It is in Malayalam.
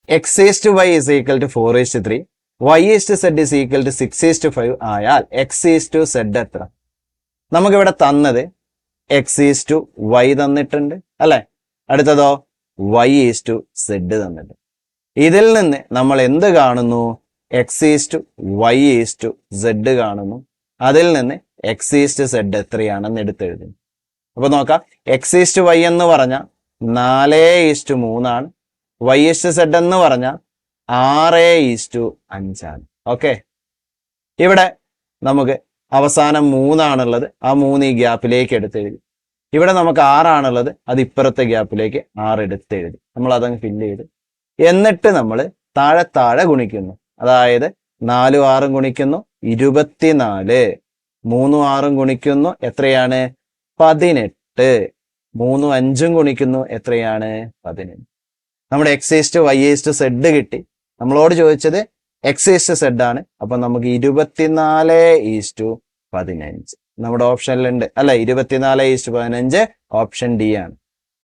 x(y) is equal to 4:3, y(z) is equal to 6:5 ആയാൽ x(z) എത്ര? നമുക്കിവിടെ തന്നത് x(y) തന്നിട്ടുണ്ട് അല്ലെ? അടുത്തതോ y(z) തന്നിട്ടുണ്ട്. ഇതിൽ നിന്ന് നമ്മൾ എന്ത് കാണുന്നു? x(y)(z) കാണുന്നു. അതിൽ നിന്ന് x(z) എത്രയാണെന്ന് എടുത്തെഴുതുന്നു. അപ്പൊ നോക്കാം, x(y) എന്ന് പറഞ്ഞാൽ 4:3 ആണ്. y(z) എന്ന് പറഞ്ഞാൽ 6:5 ആണ്. ഓക്കെ, ഇവിടെ നമുക്ക് അവസാനം 3 ആണുള്ളത്. ആ 3 ഈ ഗ്യാപ്പിലേക്ക് എടുത്തെഴുതി. ഇവിടെ നമുക്ക് 6 ആണുള്ളത്. അത് ഇപ്പുറത്തെ ഗ്യാപ്പിലേക്ക് 6 എടുത്തെഴുതി. നമ്മൾ അതങ്ങ് ഫില്ല് ചെയ്ത് എന്നിട്ട് നമ്മൾ താഴെ ഗുണിക്കുന്നു. അതായത് 4 6 ഗുണിക്കുന്നു 24, 3 6 ഗുണിക്കുന്നു എത്രയാണ്? 18, 3 5 ഗുണിക്കുന്നു എത്രയാണ്? 18. നമ്മുടെ x(y)(z) കിട്ടി. നമ്മളോട് ചോദിച്ചത് x(z) ആണ്. അപ്പൊ നമുക്ക് 24:15 നമ്മുടെ ഓപ്ഷനിലുണ്ട് അല്ലെ? 24:15 ഓപ്ഷൻ ഡി ആണ്.